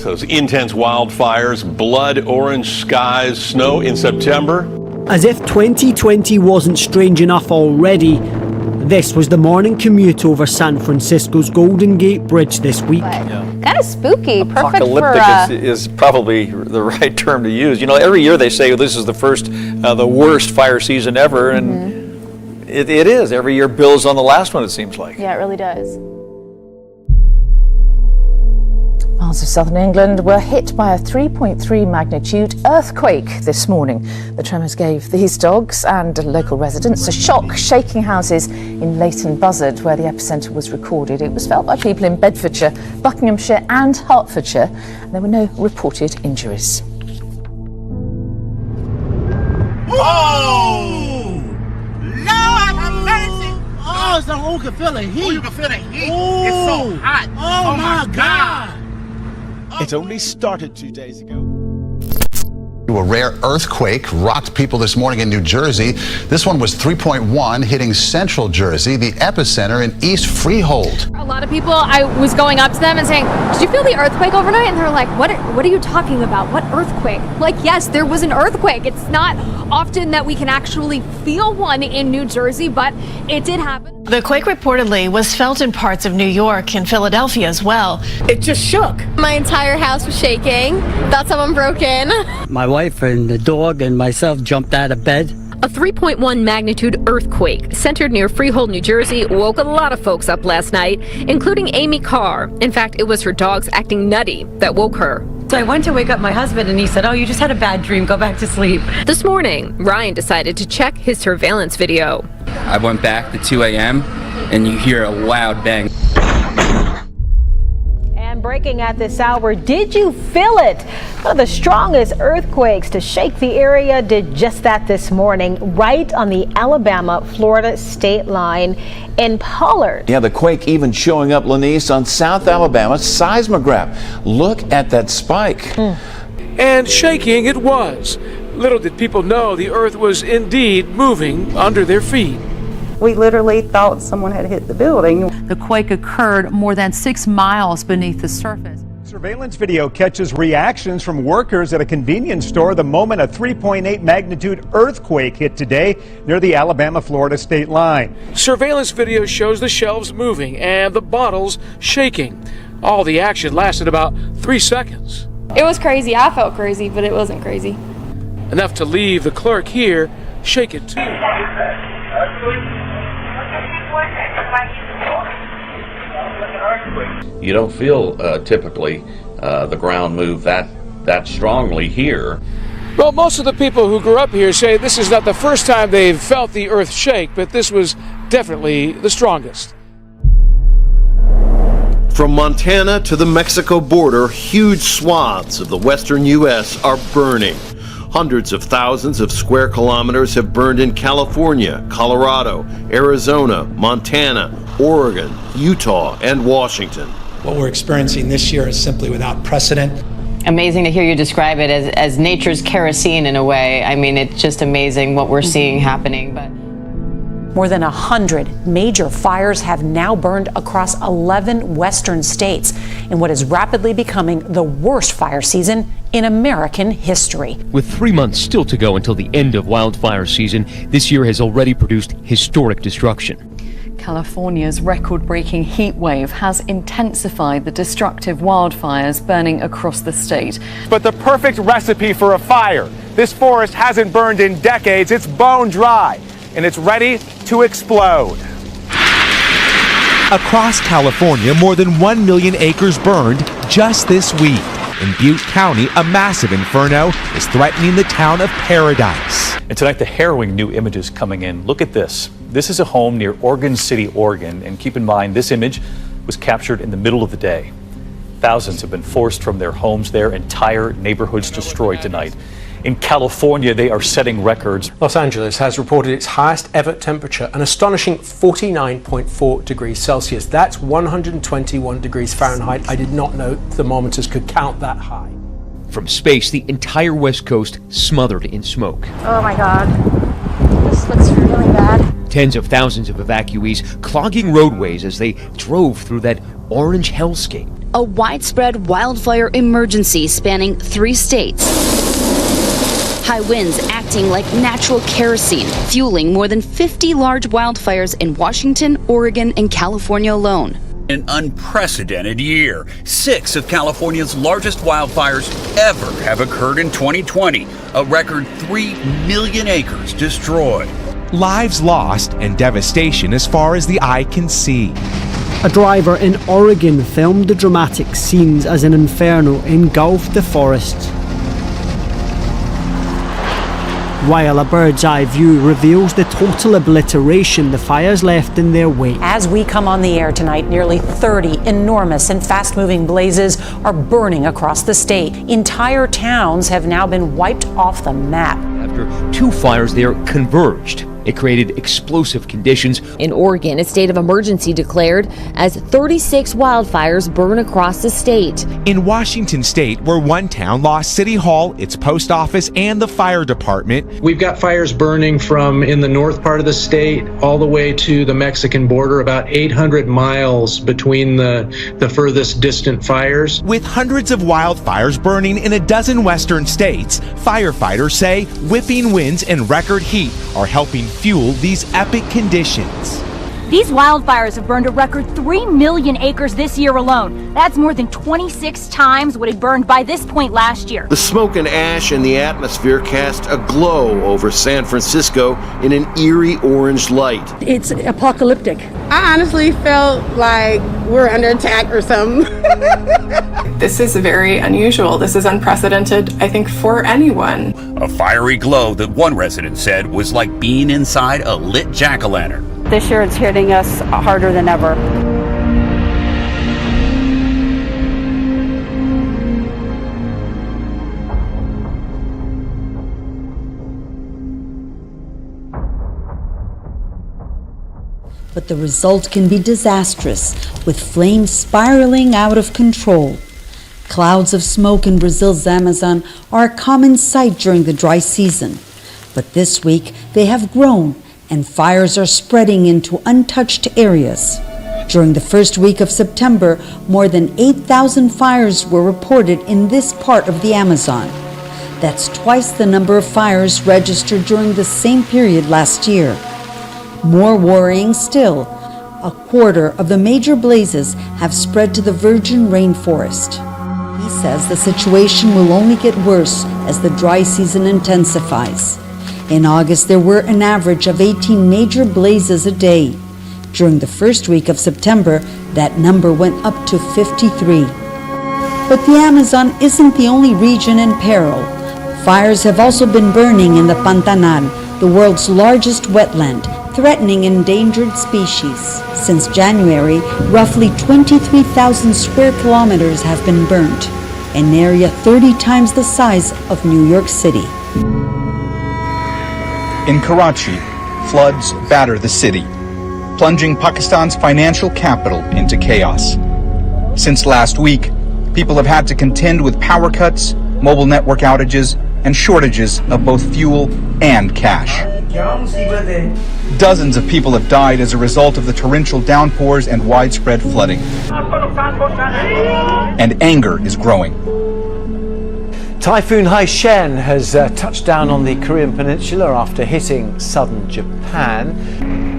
Those intense wildfires, blood orange skies, snow in September. As if 2020 wasn't strange enough already, this was the morning commute over San Francisco's Golden Gate Bridge this week. Kind of spooky. Perfect Apocalyptic is probably the right term to use. You know, every year they say this is the worst fire season ever, and it is. Every year builds on the last one, it seems like. Yeah, it really does. Parts of southern England were hit by a 3.3 magnitude earthquake this morning. The tremors gave these dogs and local residents a shock, shaking houses in Leighton Buzzard, where the epicentre was recorded. It was felt by people in Bedfordshire, Buckinghamshire and Hertfordshire. There were no reported injuries. Oh! Lord have mercy! Oh, so you can feel the heat. Oh, you can feel the heat. Oh. It's so hot. Oh my God. It only started 2 days ago. A rare earthquake rocked people this morning in New Jersey. This one was 3.1, hitting central Jersey, the epicenter in East Freehold. A lot of people, I was going up to them and saying, did you feel the earthquake overnight? And they're like, what are you talking about? What earthquake? Like, yes, there was an earthquake. It's not often that we can actually feel one in New Jersey, but it did happen. The quake reportedly was felt in parts of New York and Philadelphia as well. It just shook. My entire house was shaking. That's how I'm broken. My wife and the dog and myself jumped out of bed. A 3.1 magnitude earthquake centered near Freehold, New Jersey, woke a lot of folks up last night, including Amy Carr. In fact, it was her dogs acting nutty that woke her. So I went to wake up my husband and he said, oh, you just had a bad dream, go back to sleep. This morning, Ryan decided to check his surveillance video. I went back to 2 a.m. and you hear a loud bang. And breaking at this hour, did you feel it? One of the strongest earthquakes to shake the area did just that this morning, right on the Alabama-Florida state line in Pollard. Yeah, the quake even showing up, Lanice, on South Alabama's seismograph. Look at that spike. And shaking it was. Little did people know the earth was indeed moving under their feet. We literally thought someone had hit the building. The quake occurred more than 6 miles beneath the surface. Surveillance video catches reactions from workers at a convenience store the moment a 3.8 magnitude earthquake hit today near the Alabama-Florida state line. Surveillance video shows the shelves moving and the bottles shaking. All the action lasted about 3 seconds. It was crazy. I felt crazy, but it wasn't crazy. Enough to leave the clerk here shaken too. You don't feel typically the ground move that strongly here. Well, most of the people who grew up here say this is not the first time they've felt the earth shake, but this was definitely the strongest. From Montana to the Mexico border, huge swaths of the western U.S. are burning. Hundreds of thousands of square kilometers have burned in California, Colorado, Arizona, Montana, Oregon, Utah, and Washington. What we're experiencing this year is simply without precedent. Amazing to hear you describe it as nature's kerosene in a way. I mean, it's just amazing what we're seeing happening. But More than 100 major fires have now burned across 11 western states in what is rapidly becoming the worst fire season in American history. With 3 months still to go until the end of wildfire season, this year has already produced historic destruction. California's record-breaking heat wave has intensified the destructive wildfires burning across the state. But the perfect recipe for a fire. This forest hasn't burned in decades. It's bone dry, and it's ready to explode. Across California, more than 1 million acres burned just this week. In Butte County, a massive inferno is threatening the town of Paradise. And tonight, the harrowing new images coming in. Look at this. This is a home near Oregon City, Oregon. And keep in mind, this image was captured in the middle of the day. Thousands have been forced from their homes there, entire neighborhoods destroyed tonight. In California, they are setting records. Los Angeles has reported its highest ever temperature, an astonishing 49.4 degrees Celsius. That's 121 degrees Fahrenheit. I did not know thermometers could count that high. From space, the entire West Coast smothered in smoke. Oh my God. This looks really bad. Tens of thousands of evacuees clogging roadways as they drove through that orange hellscape. a widespread wildfire emergency spanning 3 states. High winds acting like natural kerosene, fueling more than 50 large wildfires in Washington, Oregon, and California alone. An unprecedented year. 6 of California's largest wildfires ever have occurred in 2020. A record 3 million acres destroyed. Lives lost and devastation as far as the eye can see. A driver in Oregon filmed the dramatic scenes as an inferno engulfed the forest, while a bird's eye view reveals the total obliteration the fires left in their wake. As we come on the air tonight, nearly 30 enormous and fast-moving blazes are burning across the state. Entire towns have now been wiped off the map. After 2 fires there converged, it created explosive conditions. In Oregon, a state of emergency declared as 36 wildfires burn across the state. In Washington state, where one town lost City Hall, its post office, and the fire department. We've got fires burning from in the north part of the state all the way to the Mexican border, about 800 miles between the furthest distant fires. With hundreds of wildfires burning in a dozen western states, firefighters say whipping winds and record heat are helping fuel these epic conditions. These wildfires have burned a record 3 million acres this year alone. That's more than 26 times what had burned by this point last year. The smoke and ash in the atmosphere cast a glow over San Francisco in an eerie orange light. It's apocalyptic. I honestly felt like we're under attack or something. This is very unusual. This is unprecedented, I think, for anyone. A fiery glow that one resident said was like being inside a lit jack-o'-lantern. This year it's hitting us harder than ever. But the result can be disastrous, with flames spiraling out of control. Clouds of smoke in Brazil's Amazon are a common sight during the dry season. But this week they have grown, and fires are spreading into untouched areas. During the first week of September, more than 8,000 fires were reported in this part of the Amazon. That's twice the number of fires registered during the same period last year. More worrying still, a quarter of the major blazes have spread to the virgin rainforest. He says the situation will only get worse as the dry season intensifies. In August, there were an average of 18 major blazes a day. During the first week of September, that number went up to 53. But the Amazon isn't the only region in peril. Fires have also been burning in the Pantanal, the world's largest wetland, threatening endangered species. Since January, roughly 23,000 square kilometers have been burnt, an area 30 times the size of New York City. In Karachi, floods batter the city, plunging Pakistan's financial capital into chaos. Since last week, people have had to contend with power cuts, mobile network outages, and shortages of both fuel and cash. Dozens of people have died as a result of the torrential downpours and widespread flooding. And anger is growing. Typhoon Haishen has touched down on the Korean peninsula after hitting southern Japan.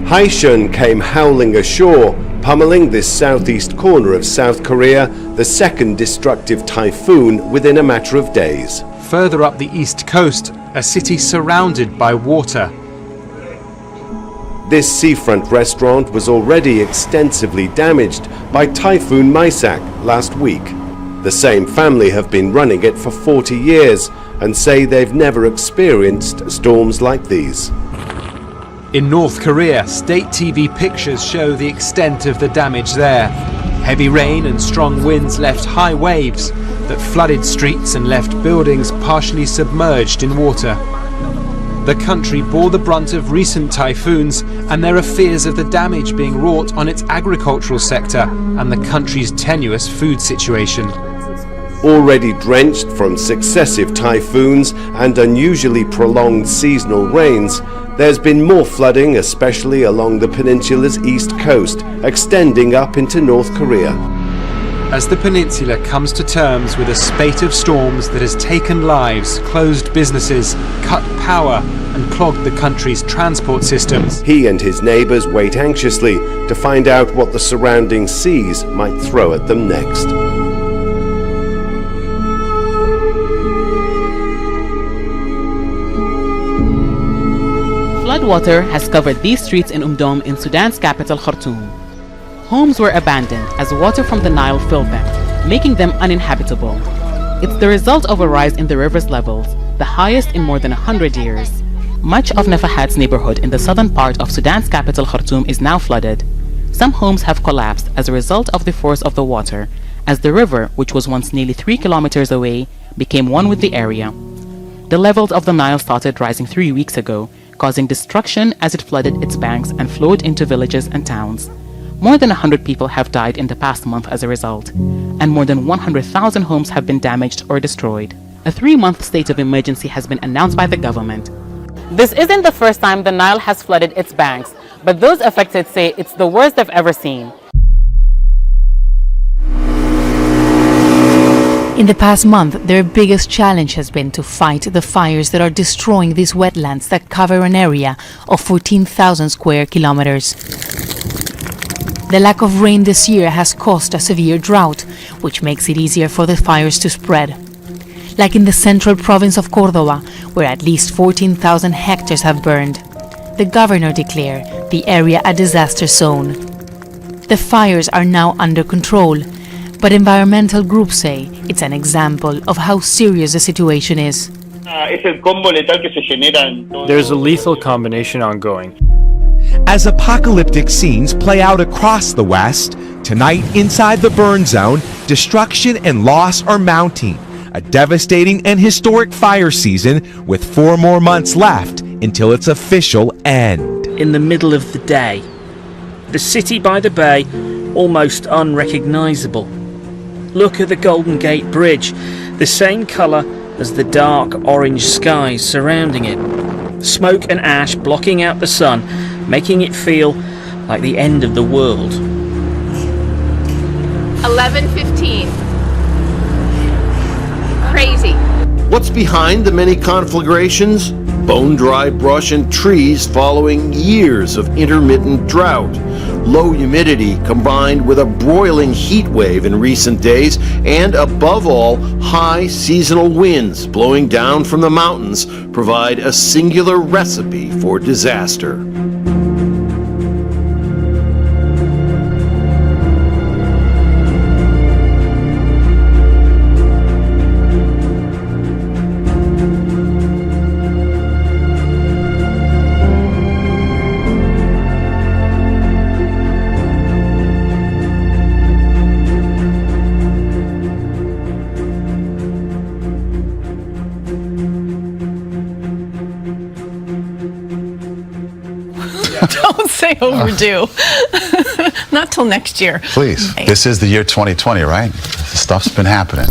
Haishen came howling ashore, pummeling this southeast corner of South Korea, the second destructive typhoon within a matter of days. Further up the east coast, a city surrounded by water. This seafront restaurant was already extensively damaged by Typhoon Maisak last week. The same family have been running it for 40 years and say they've never experienced storms like these. In North Korea, state TV pictures show the extent of the damage there. Heavy rain and strong winds left high waves that flooded streets and left buildings partially submerged in water. The country bore the brunt of recent typhoons, and there are fears of the damage being wrought on its agricultural sector and the country's tenuous food situation. Already drenched from successive typhoons and unusually prolonged seasonal rains, there's been more flooding, especially along the peninsula's east coast, extending up into North Korea. as the peninsula comes to terms with a spate of storms that has taken lives, closed businesses, cut power and clogged the country's transport systems. He and his neighbours wait anxiously to find out what the surrounding seas might throw at them next. Floodwater has covered these streets in Umdom in Sudan's capital Khartoum. Homes were abandoned as water from the Nile filled them, making them uninhabitable. It's the result of a rise in the river's levels, the highest in more than 100 years. Much of Nafahad's neighborhood in the southern part of Sudan's capital Khartoum is now flooded. Some homes have collapsed as a result of the force of the water, as the river, which was once nearly 3 kilometers away, became one with the area. The levels of the Nile started rising 3 weeks ago, causing destruction as it flooded its banks and flowed into villages and towns. More than 100 people have died in the past month as a result, and more than 100,000 homes have been damaged or destroyed. A 3-month state of emergency has been announced by the government. This isn't the first time the Nile has flooded its banks, but those affected say it's the worst they've ever seen. In the past month, their biggest challenge has been to fight the fires that are destroying these wetlands that cover an area of 14,000 square kilometers. The lack of rain this year has caused a severe drought, which makes it easier for the fires to spread. Like in the central province of Córdoba, where at least 14,000 hectares have burned. The governor declared the area a disaster zone. The fires are now under control, but environmental groups say it's an example of how serious the situation is. There's a lethal combination ongoing. As apocalyptic scenes play out across the West, tonight inside the burn zone, destruction and loss are mounting. A devastating and historic fire season with 4 more months left until its official end. In the middle of the day, the city by the bay almost unrecognizable. Look at the Golden Gate Bridge, the same color as the dark orange skies surrounding it. Smoke and ash blocking out the sun, making it feel like the end of the world. 11:15. Crazy. What's behind the many conflagrations? Bone-dry brush and trees following years of intermittent drought. Low humidity combined with a broiling heat wave in recent days, and above all, high seasonal winds blowing down from the mountains provide a singular recipe for disaster. Don't say overdue. Not till next year. Please. This is the year 2020, right? Stuff's been happening.